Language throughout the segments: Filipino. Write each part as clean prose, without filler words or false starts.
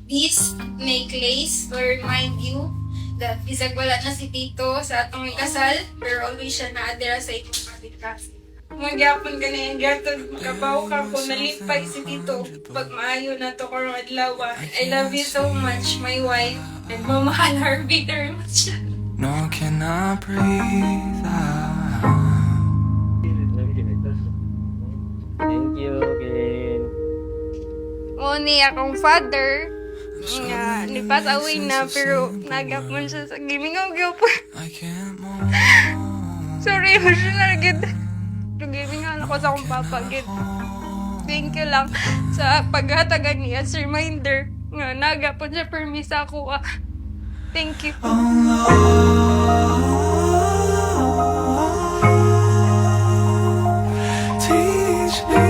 This necklace will remind you that bisag wala na si Tito sa atong kasal, pero always siya naadira sa ikong kapit-kasi. Magyapon ka na yung gatod, makabaw ka kung nalipay si Tito. Pag maayo na to karong adlaw. I love you so much, my wife. And mamahal Harvey very much. Nor can I breathe out. Thank you, Ken. Ni akong father, nga, nipas away na, pero nagapon siya sa gimingaw gyapon. I can't move. Sorry, emotional gid. Gimingaw ako sa akong papa gid. Thank you lang sa paghatagan niya as reminder nga nagapon siya permis ako. Thank you. Teach me.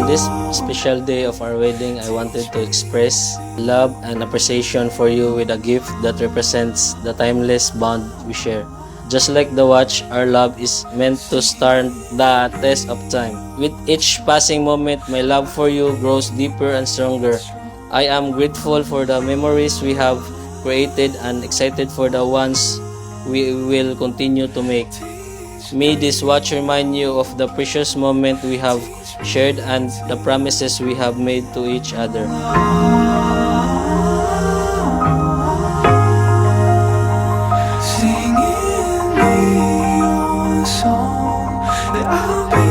On this special day of our wedding, I wanted to express love and appreciation for you with a gift that represents the timeless bond we share. Just like the watch, our love is meant to stand the test of time. With each passing moment, my love for you grows deeper and stronger. I am grateful for the memories we have created and excited for the ones we will continue to make. May this watch remind you of the precious moment we have shared and the promises we have made to each other. Singing me your song that I'll be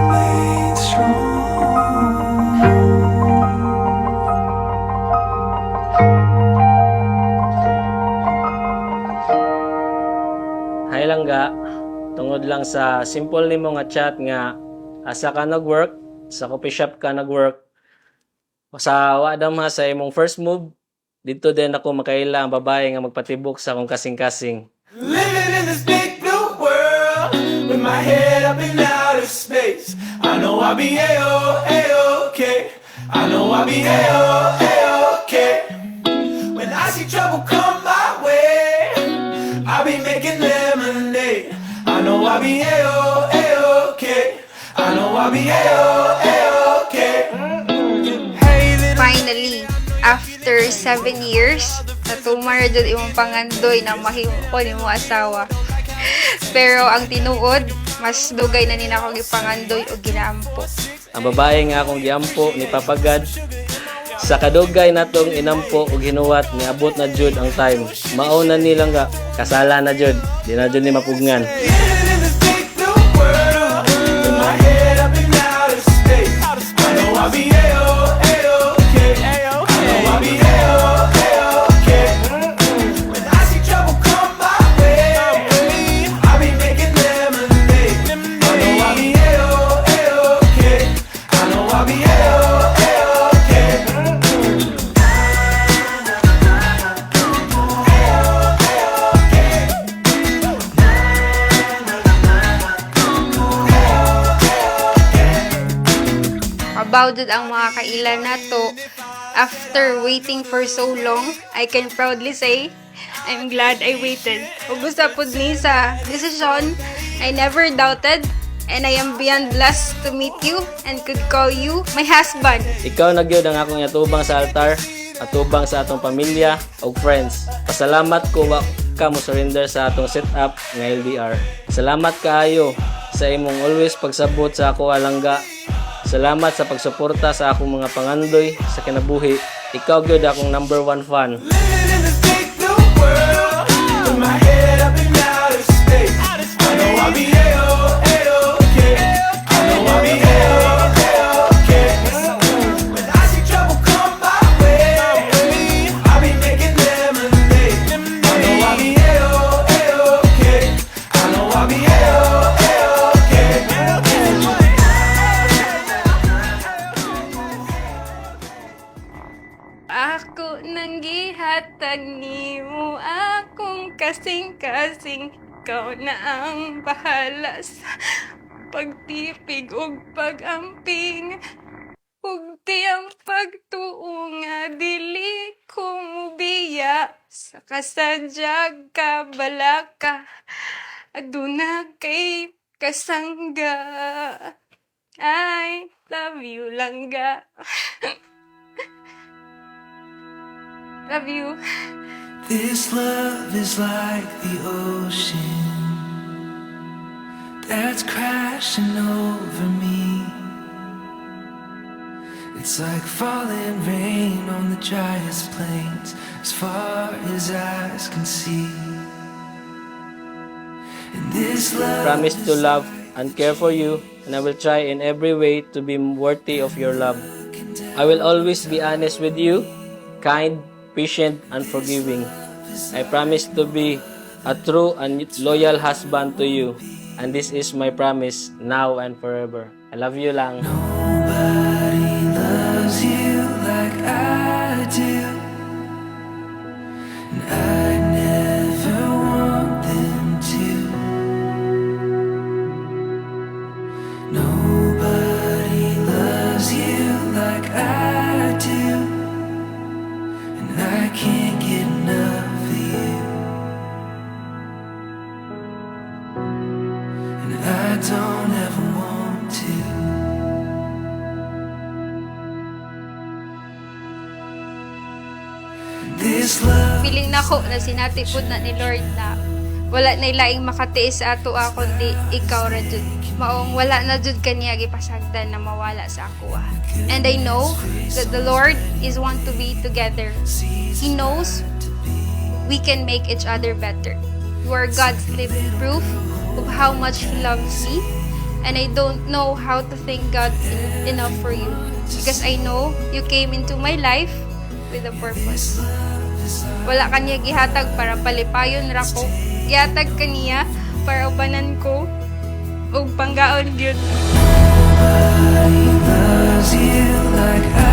made strong. Hi langga, tungod lang sa simple nimo nga chat nga asa ka nag-work, sa coffee shop ka nag-work, sa wadam ha sa imong first move, dito din ako makaila ang babae nga magpatibok sa akong kasing-kasing. Living in this big blue world with my head up in outer space. I know I'll be A-O-A-OK. I know I'll be A-O-A-OK. When I see trouble come my way, I'll be making lemonade. I know I'll be A-O-A-OK. I know I'll be A-O-A-OK. Hey, little Finally, after 7 years, natumar dyan imong pangandoy na mahimo ko ni mo asawa. Pero ang tinuod, mas dugay na nina akong ipangandoy o ginaampo. Ang babae nga akong giampo ni Papagad, sa kadugay natong inampo ug hinuwat niabot na jud ang time. Mao na nilang nga kasala na jud, di na jud ni mapugngan. living in this big blue world with my head up in outer space. I know I'll be A-O-A-OK. I know I'll be A-O-A-OK. When I see trouble come my way, I'll be making lemonade. I know I'll be A-O-A-OK. I know I'll be A-O-A-OK. About ang mga kailan nato, after waiting for so long, I can proudly say, I'm glad I waited. Ug gusto pud ni sa decision, I never doubted, and I am beyond blessed to meet you and could call you my husband. Ikaw na gyud ang akong atubang sa altar, atubang sa atong pamilya ug friends. Pasalamat ko wa ka mo surrender sa atong setup nga LDR. Salamat kaayo sa imong always pagsabot sa ako alangga. Salamat sa pagsuporta sa akong mga pangandoy sa kinabuhi. Ikaw gyud akong number 1 fan. Living in this big blue world with my head up in outer space. I know I'll be A-O-A-OK. I know I'll be A-O-A-OK. When I see trouble come my way, I'll be making lemonade. I know I'll be A-O-A-OK. I know I'll be A-O-A-OK. Ako nang gihatag nimo akong kasing-kasing. Ikaw na ang bahala sa pagtipig ug pag-amping. Ug tiyang pagtuo nga dili ko mubiya sa kasadyag kabalaka. Aduna kay kasangga. I love you langga. Love you. This love is like the ocean that's crashing over me. It's like falling rain on the driest plains, as far as eyes can see. And this love Promise to love and care for you, and I will try in every way to be worthy of your love. I will always be honest with you, kind, patient, and forgiving. I promise to be a true and loyal husband to you, and this is my promise now and forever. I love you lang. Nobody loves you like I do, and I never want them to. Nobody loves you like I do, and I can't get enough of you, and I don't ever want to. This love Feeling na ko na sinatipod na ni Lord na wala na ilaing makatiis sa ato kundi ikaw ra jud. Maong wala na jud kaniya gipasagdan na mawala sa ako. And I know that the Lord is want to be together. He knows we can make each other better. You are God's living proof of how much He loves me. And I don't know how to thank God enough for you. Because I know you came into my life with a purpose. Wala kaniya gihatag para palipayon ra ko. Gihatag kaniya para ubanan ko ug panggaon gyud. Nobody loves you like I